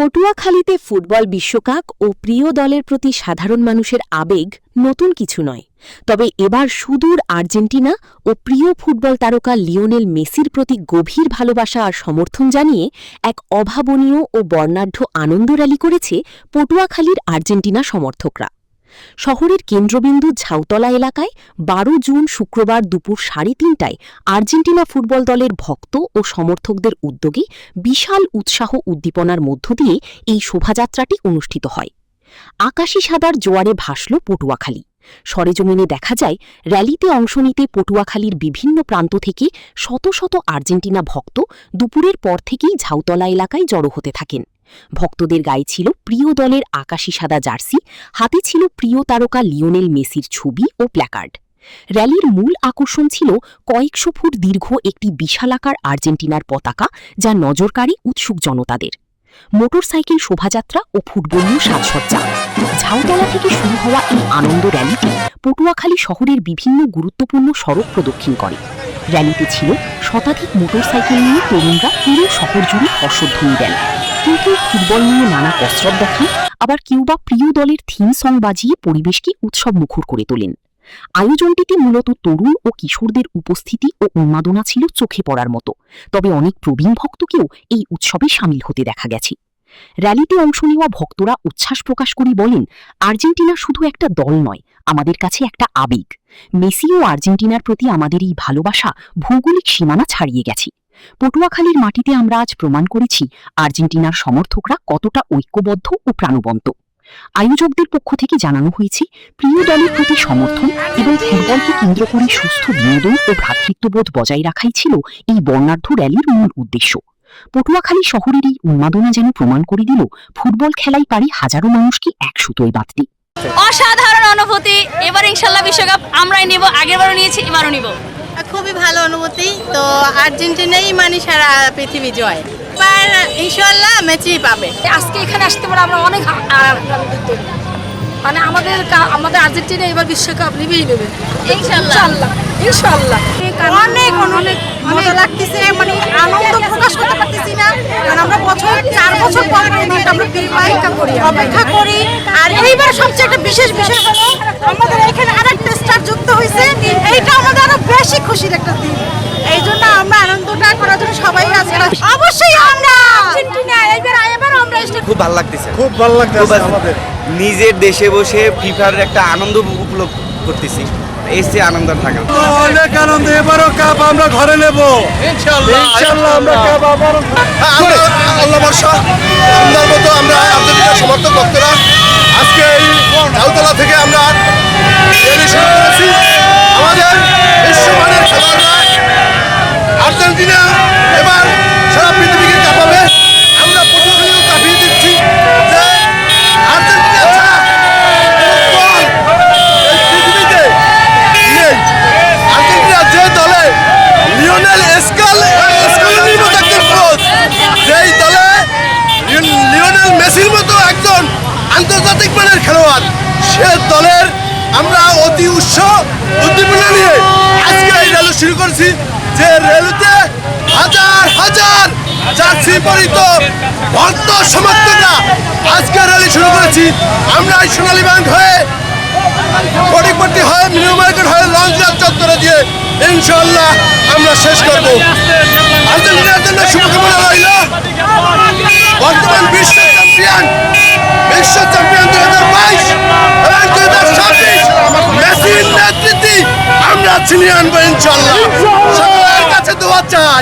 পটুয়াখালীতে football বিশ্বকাপ ও প্রিয় দলের প্রতি সাধারণ মানুষের আবেগ নতুন কিছু নয়। তবে এবার সুদূর আর্জেন্টিনা ও প্রিয় ফুটবল তারকা লিওনেল মেসির প্রতি গভীর ভালোবাসা আর সমর্থন জানিয়ে এক অভাবনীয় ও বর্ণাঢ্য আনন্দ র্যালি করেছে পটুয়াখালীর আর্জেন্টিনা সমর্থকরা। শহরের কেন্দ্রবিন্দু ঝাউতলা এলাকায় ১২ জুন শুক্রবার দুপুর ৩:৩০টায় আর্জেন্টিনা ফুটবল দলের ভক্ত ও সমর্থকদের উদ্যোগে বিশাল উৎসাহ উদ্দীপনার মধ্য দিয়ে এই শোভাযাত্রাটি অনুষ্ঠিত হয়। আকাশি সাদার জোয়ারে ভাসল পটুয়াখালী। সরেজমিনে দেখা যায়, র্যালিতে অংশ নিতে পটুয়াখালীর বিভিন্ন প্রান্ত থেকে শত শত আর্জেন্টিনা ভক্ত দুপুরের পর থেকেই ঝাউতলা এলাকায় জড়ো হতে থাকেন। ভক্তদের গায়ে ছিল প্রিয় দলের আকাশি সাদা জার্সি, হাতে ছিল প্রিয় তারকা লিওনেল মেসির ছবি ও প্ল্যাকার্ড। র্যালির মূল আকর্ষণ ছিল কয়েকশো ফুট দীর্ঘ একটি বিশালাকার আর্জেন্টিনার পতাকা, যা নজরকাড়ী উৎসুক জনতাদের। মোটরসাইকেল শোভাযাত্রা ও ফুটবলীয় সাজসজ্জা। ঝাউতলা থেকে শুরু হওয়া এই আনন্দ র্যালিটি পটুয়াখালী শহরের বিভিন্ন গুরুত্বপূর্ণ সড়ক প্রদক্ষিণ করে। র্যালিতে ছিল শতাধিক মোটরসাইকেল নিয়ে তরুণরা পুরো শহর জুড়ে হর্ষধ্বনি দেন। কেউ কেউ ফুটবল নিয়ে নানা কসরত দেখান, আবার কেউ বা প্রিয় দলের থিম সং বাজিয়ে পরিবেশকে উৎসব মুখর করে তোলেন। আয়োজনটিতে মূলত তরুণ ও কিশোরদের উপস্থিতি ও উন্মাদনা ছিল চোখে পড়ার মতো। তবে অনেক প্রবীণ ভক্তকেও এই উৎসবে সামিল হতে দেখা গেছে। র্যালিতে অংশ নেওয়া ভক্তরা উচ্ছ্বাস প্রকাশ করে বলেন, আর্জেন্টিনা শুধু একটা দল নয়, আমাদের কাছে একটা আবেগ। মেসি ও আর্জেন্টিনার প্রতি আমাদের এই ভালোবাসা ভৌগোলিক সীমানা ছাড়িয়ে গেছে। পটুয়াখালীর মাটিতে আমরা আজ প্রমাণ করেছি আর্জেন্টিনার সমর্থকরা কতটা ঐক্যবদ্ধ ও প্রাণবন্ত। আয়োজকদের পক্ষ থেকে জানানো হয়েছে, প্রিয় দলের প্রতি সমর্থন এবং ফুটবলকে কেন্দ্র করে সুস্থ বিনোদন ও ভ্রাতৃত্ববোধ বজায় রাখাই ছিল এই বর্ণাঢ্য র্যালির মূল উদ্দেশ্য। পটুয়াখালী শহরের এই উন্মাদনা যেন প্রমাণ করে দিল, ফুটবল খেলাই পারে হাজারো মানুষকে এক সুতোয় বাঁধতে। অসাধারণ অনুভূতি। এবার ইনশাল্লাহ বিশ্বকাপ আমরাই নেব, আগেরবারও নিয়েছি, এবারও নিব। খুবই ভালো অনুভূতি। তো আর্জেন্টিনাই মানে সারা পৃথিবী জয়, এবার ইনশাল্লাহ মেসি পাবে। আজকে এখানে আসতে পারে আমরা অনেক মানে আমাদের আর্জেন্টিনা এবার বিশ্বকাপ নিবেই নেবে ইনশাল্লাহ ইনশাল্লাহ। অনেক অনেক মজা লাগতেছে, মানে আনন্দ প্রকাশ করতে পারতেছি না, কারণ আমরা 4 বছর পরে অপেক্ষা করি। আর এইবার সবচেয়ে একটা বিশেষ বিষয় হলো আমাদের এখানে আরেকটা স্টার যুক্ত হয়েছে, এইটা আমাদের আরো বেশি খুশির একটা দিন। এই জন্য আমরা আনন্দটা করার জন্য সবাই আজকে অবশ্যই আমরা আর্জেন্টিনা এবার আমরা খুব ভালো লাগতেছে, খুব ভালো লাগতেছে। আমাদের নিজের দেশে বসে ফিফার একটা আনন্দ উপভোগ করতেছি, এসে আনন্দ থাকা অনেক আনন্দ। এবারও কাপ আমরা ঘরে নেব ইনশাআল্লাহ। আমরা কাপ আবার আল্লাহ বর্ষা সুন্দর মতো আমরা আর্জেন্টিনার সমর্থক ভক্তরা আজকে এই ঝাউতলা থেকে আমরা র্যালি শুরু করেছি। আমাদের বিশ্বমানের খেলোয়াড়রা আর্জেন্টিনা এবার সারা পৃথিবীকে কাঁপাবে। আমরা পটুয়াখালীও কাঁপিয়ে দিচ্ছি যে আর্জেন্টিনা ছাড়া ফুটবল এই পৃথিবীতে নেই। আর্জেন্টিনা যে দলে লিওনেল স্কেলোনির মতো একজন কোচ, যেই দলে লিওনেল মেসির মতো একজন আন্তর্জাতিক মানের খেলোয়াড়, সে দলের আমরা অতি উদ্দীপনা নিয়ে আজকে এই র্যালি শুরু করছি। যে র্যালিতে হাজার হাজার জার্সি পরিত ভক্ত সমর্থকরা আজকে র্যালি শুরু করেছি। আমরা এই সোনালী ব্যাংক হয়ে ফটিকপট্টি হয়ে নিউ মার্কেট হয়ে লঞ্চঘাট চত্বরে দিয়ে ইনশাআল্লাহ আমরা শেষ করব। আর্জেন্টিনার জন্য শুভকামনা রইল। বর্তমান বিশ্ব চ্যাম্পিয়ন 2022 এবং 2026 মেসির নেতৃত্বে আমরা ছিনিয়ে আনবো ইনশাআল্লাহ। সকলের কাছে দোয়া চাই।